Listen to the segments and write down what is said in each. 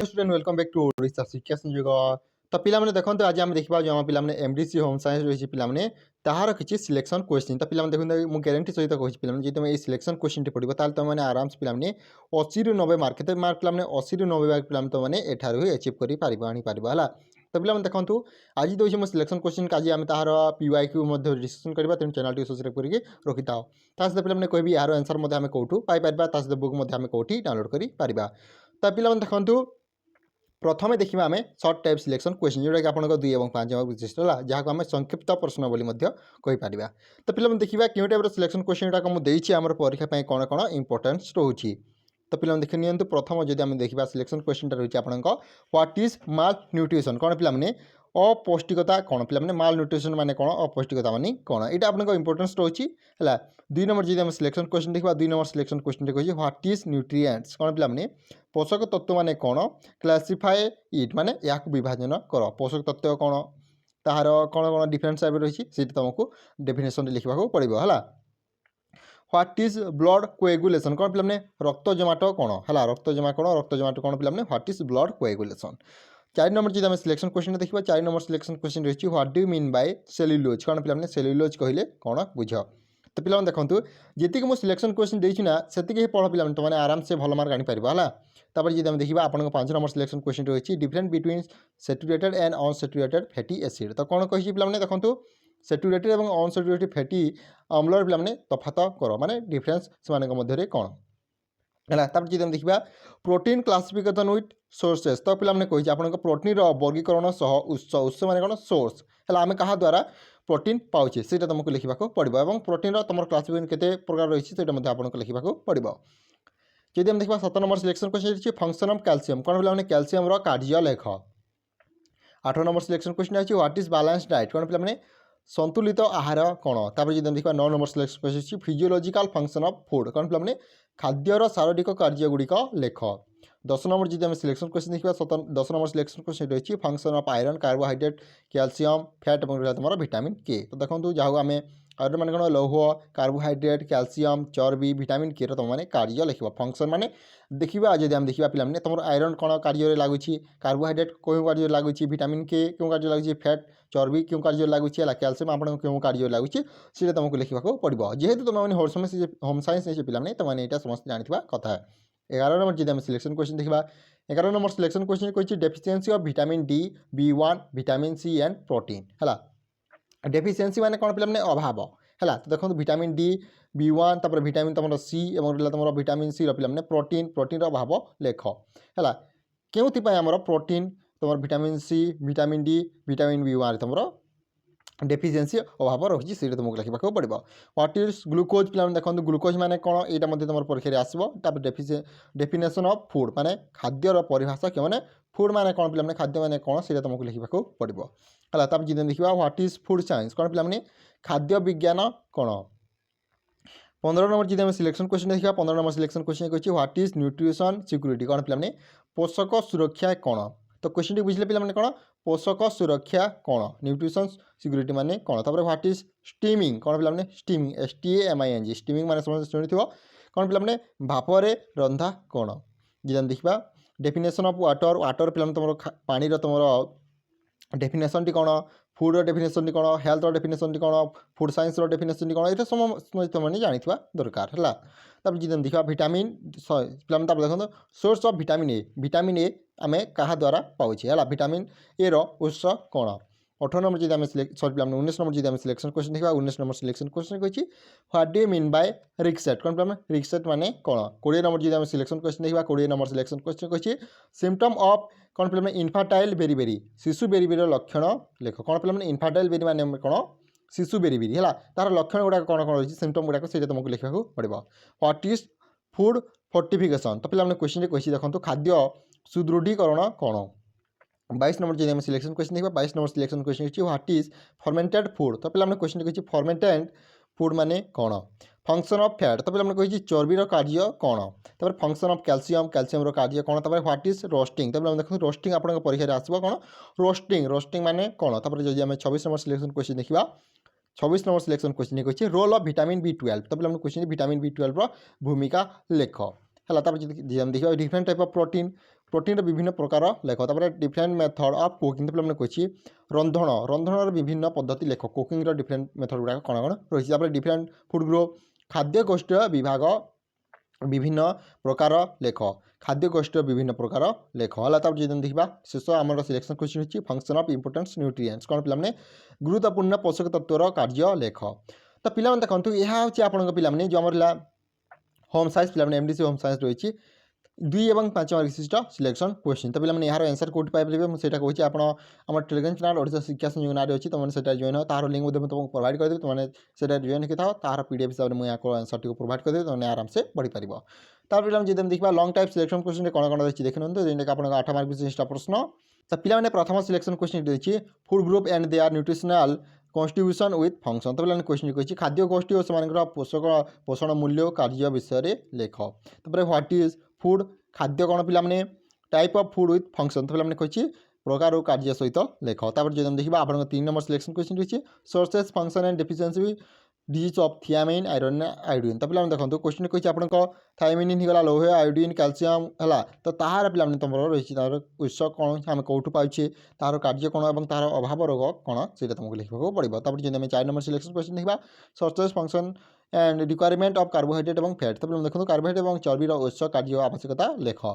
Student welcome back to Odisha Shiksha Sanyog. तो पिलाने देखते आज आम देखा जो आम पिलाने एमडीसी होम साइंस रही पिलाने ताहार किसी सिलेक्शन क्वेश्चन तो पिलाने देखते मुझे ग्यारंटी सहित कही पिलाने जी तुम ये सिलेक्शन क्वेश्चन पढ़ो ताल तुम मैंने आराम से पिलाने 80 ରୁ 90 मार्क केते मार्क पिलाने 80 ରୁ 90 मार्क पिलाने तुम मैंने एठार ही अचिव कर आनीपर है। तो पिलाने देखो आज दूसरे मो सिलेक्शन क्वेश्चन का आज आम तार पीवाईक्यू डिस्कसन करवा तेणु चैनल टी सब्सक्राइब करके रखी था सहित पिलाने कहबी यार आंसर आम कौटू पाइपर सहित बुक आम कौटी डाउनलोड कर पिलाने देखो प्रथम देखा आम सर्ट टाइप सिलेक्शन क्वेश्चन जोटा कि आप 2 और 5 मार्क विशिष्ट है जहाँ आम संक्षिप्त प्रश्न बोली कहीपर। तो पिला देखा क्यों टाइप सिलेक्शन क्वेश्चन गुड़ाक मुझे आम परीक्षा कौन कौन इंपोर्टेंस रोचे। तो पिला देखिए नियंतु प्रथम जब आम देखा सिलेक्शन क्वेश्चन रही है आप व्हाट इज माल न्यूट्रिशन कौन पिला अपौष्टिकता कौन पिला माल न्यूट्रिशन माने कौन अपौष्टिकता माने कौन यहाँ आपको इंपोर्टेंस रोचे है। 2 नंबर जब सिलेक्शन क्वेश्चन देखा 2 नंबर सिलेक्शन क्वेश्चन कही व्हाट इज न्यूट्रिएंट्स कौन पिला पोषक तत्व माने कौन क्लासीफाए इट माने या विभाजन कर पोषक तत्व कौन तार कौन कौन डिफरेंट टाइप रही है तुमको डेफिनेशन लिखा पड़ो है। व्हाट इज ब्लड कोएगुलेशन कौन पिला रक्त जमाट कौन है रक्त जमा कौन पिला what is blood coagulation. 4 number जब सिलेक्शन क्वेश्चन देखा 4 नंबर सिलेक्शन क्वेश्चन रही what do mean by cellulose कौन पिला सेल्युलोज कहले कौन बुझ। तो पिला देखो जी मुझे सिलेक्शन क्वेश्चन देना से पढ़ पिला तुमने आराम से भल मार्क आनीपर है। तापर जब देखा आप 5 नंबर सिलेक्शन क्वेश्चन रही different between saturated and unsaturated fatty acid. तो कौन कही पिला देखो सैचुरेटेड और अनसैचुरेटेड फैटी अम्लर पिला तफात कर माने डिफरेंस से मध्य कौन है। तब जब देखा प्रोटीन क्लासिफिकेशन विथ सोर्सेस तो पिला कही आप प्रोटीन वर्गीकरण सह उत्स उत्स माने कौन सोर्स है आम क्या द्वारा प्रोटीन पाचे से तुमको लिखा पड़ो और प्रोटीन तुम क्लासिफिकेशन केते प्रकार रही है आपको लिखा पड़ो। जब हम देखा 7 नंबर सिलेक्शन क्वेश्चन रही फंक्शन ऑफ कैल्शियम कौन पिला कैल्शियम कार्य लेख। 8 नंबर सिलेक्शन क्वेश्चन है व्हाट इज बैलेंस डाइट कौन पिला संतुलित आहार कौन। तापर जब देखा 9 number selection question physiological function of food कौन पिला खाद्यर शारीरिक कार्यगुड़िक लेख। 10 नंबर जब हम सिलेक्शन क्वेश्चन देखा 10 नंबर सिलेक्शन क्वेश्चन रही function of iron carbohydrate calcium fat और तुम विटामिन के। तो देखो जहाँ आम आयरन मान कौन लौह कार्बोहाइड्रेट कैल्शियम चर्बी विटामिन के तुम मैंने कार्य लिख फंक्शन माने देखा जब आम देखा पिला तुम आयरन कौन कार्य लगुच कार्बोहाइड्रेट क्यों कार्य लगुच विटामिन के क्यों कार्य लगुच फैट चर्बी क्यों कार्य लगुच कैल्शियम आपको क्यों कार्य लगुच से तुमको लिखा पड़ो जेहेतु तुम होम साइंस नहीं पिला तुमने यहाँ समस्त जाना कथा। 11 नंबर जब सिलेक्शन क्वेश्चन देखा 11 नंबर सिलेक्शन क्वेश्चन कही deficiency of vitamin D B1 vitamin C and protein है। डेफिशिएंसी माने कौन पिला अभाव है। तो देखो विटामिन डी B1 तापर विटामिन तुम सी और तुम विटामिन सी पिला प्रोटीन प्रोटीन अभाव लेख है क्यों आमर प्रोटीन तुम vitamin C vitamin D vitamin B1 तुम डेफिशिएंसी अभाव रही है तुमको लिखा पड़ो। व्हाट इज ग्लूकोज पिला देखो ग्लूकोज माने कौन यहाँ तुम परीक्षा आसो। डेफिनेशन ऑफ फूड माने खाद्यर परिभाषा क्यों मैंने फूड माने कौन पिला खाद्य माने कौन से तुमको लिखा पड़ो है। तब जब देखा व्हाट इज फूड साइंस कौन पिला खाद्य विज्ञान कौन। 15 नंबर जब सिलेक्शन क्वेश्चन देखा 15 नंबर सिलेक्शन क्वेश्चन कही व्हाट इज न्यूट्रिशन सिक्यूरिटी कौन पिला पोषक सुरक्षा कौन। तो क्वेश्चन टी बुझे पिला कौन पोषक सुरक्षा कौन न्यूट्रिशन सिक्यूरिटी माने कौन। तापर व्हाट इज स्टीमिंग कौन पिला स्टीमिंग STAMING स्टीमिंग माने समस्त शुणी कौन पिला भापरे रंधा कौन। जब देखा डेफिनेशन ऑफ वाटर वाटर पिला तुम पानी तुम डेफिनेशन टी कौन फूड डेफिनेशन टी कौन हेल्थ डेफिनेशन टी कौन फूड साइंस डेफिनेशन टी कौन ये समझ तुमने जानी दरकार है। तब जब देखा विटामिन पिला देखो सोर्स ऑफ विटामिन ए आम क्या द्वारा पाचे है विटामिन ए उत्स कौन। 18 नंबर जब सॉरी पिला 19 नंबर जब सिलेक्शन क्वेश्चन देखा 19 नंबर सिलेक्शन क्वेश्चन कही व्हाट डू मीन बाय रिक्सेट कौन पिला रिक्सेट माने कौन। 20 नंबर जब सिलेक्शन क्वेश्चन देखा 20 नंबर सिलेक्शन क्वेश्चन कही सिम्पटम ऑफ कौन पिला इनफार्टाइल बेरी शिशु बेरी लक्षण लेख कौन पिला इनफार्टाइल बेरी माने कौन शिशु बेरी है तार लक्षण गुड़ाक कौन कौन रही सिम्पटम गुड़ाक से तुमको लिखा पड़ो। व्हाट इज फूड फोर्टिफिकेशन तो पिला क्वेश्चन कही देखो खाद्य सुदृढ़ीकरण कौन। 22 नंबर जब सिलेक्शन क्वेश्चन देखा 22 नंबर सिलेक्शन क्वेश्चन कही व्हाट इज फर्मेंटेड फूड तो पिला क्वेश्चन कही फर्मेंटेड फूड माने कौन। फंक्शन ऑफ फैट तो पिला कही चर्बीर कार्य कौन। तब फंक्शन ऑफ कैल्शियम कैल्शियम कार्य कौन। तब व्हाट इज रोस्टिंग तो पिला देखो रोस्टिंग आप परीक्षा आसो कौन रोस्टिंग रोस्टिंग माने कौन। तब जब आम 26 नंबर सिलेक्शन क्वेश्चन देखा 26 नंबर सिलेक्शन क्वेश्चन कही रोल ऑफ विटामिन B12 तो पिला क्वेश्चन विटामिन B12 भूमिका लेख है। तब देखा different type of protein protein विभिन्न प्रकार लेख तापर डिफरेंट मेथड ऑफ कुकिंग तो पे कही रंधन रंधन विभिन्न पद्धति लेख कुकिंग डिफरेंट मेथड गुड़ाक कौन कौन रही डिफरेंट फूड ग्रुप खाद्य गोष्ठी विभाग विभिन्न प्रकार लेख खाद्य गोष्ठी विभिन्न प्रकार लेख है जो देखा शेष आम सिलेक्शन क्वेश्चन होची फंक्शन ऑफ इंपोर्टेंस न्यूट्रिएंट्स कौन पे गुरुत्वपूर्ण पोषक तत्वर कार्य लेख तो पिला देखो यह हूँ आप पिला जो आम होम साइंस पिला एमडीसी होम साइंस रही 2 और 5 मार्क विशिष्ट सिलेक्शन क्वेश्चन तो पे यार आंसर कौट पाइबे मुझे कहूँ आप टेलीग्राम चैनल ओडिशा शिक्षा संयोग नारे अच्छी तुमने जॉइन हो तार लिंक तुमको प्रोवाइड करदेवी तुमने जॉइन होता हो तार पीडीएफ हिसाब से मुझे आंसर टी प्रोवाइड करदेवी तुमने आराम से पढ़ी पार तार पे जो देखा लंग टाइप सिलेक्शन क्वेश्चन कौन कौन रही देखते जेटा आप 8 मार्क विशिष्ट प्रश्न तो पे प्रथम सिलेक्शन क्वेश्चन रही food group and they are nutritional constitution with function तो पे क्वेश्चन कही खाद्य गोष्ठी और से पोषक पोषण मूल्य कार्य विषय लेख तापर व्हाट इज फूड खाद्य कौन पे type of food with function तो पे कही प्रकार और कार्य सहित लेख तापर जो देखा आप 3 नंबर सिलेक्शन क्वेश्चन रही sources function and deficiency disease of thiamine iron iodine तो पे देखो क्वेश्चन कही आप थायमिन होगा लौह आयोडीन कैल्शियम है तो तार पे तुम रही तार उत्स कौन आम कौटू पाचे तार कार्य कौन और तार अभाव रोग कौन से तुमको लिखा पड़ो तापर जो आम 4 नंबर सिलेक्शन क्वेश्चन देखा sources function and requirement of carbohydrate और फैट तो पे देखो कार्बोहाइड्रेट और चर्बीर उत्स कार्य आवश्यकता लेख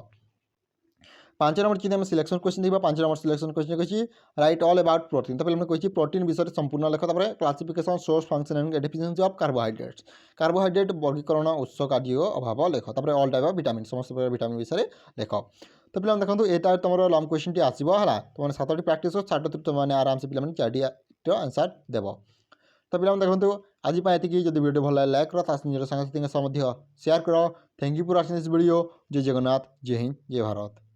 5 नंबर चीज सिलेक्शन क्वेश्चन देखा 5 नंबर सिलेक्शन क्वेश्चन कही राइट ऑल अबाउट प्रोटीन तो पे कही प्रोटीन विषय संपूर्ण लेख तापर classification source function and deficiency of carbohydrate वर्गीकरण उत्स कार्य अभाव लेख तापर ऑल टाइप ऑफ विटामिन समस्त प्रकार विटामिन विषय लेख तो पे देखो यहाँ तुम लंग क्वेश्चन टी आसो है तुमने 7टी प्रैक्टिस हो 6टी तुमने आराम से पे 4टी आंसर देव तो पे देखो आज ये जब वीडियो भल लाइक करो निज सांगसाथी शेयर करो thank you for watching this video जय जगन्नाथ जय हिंद जय भारत।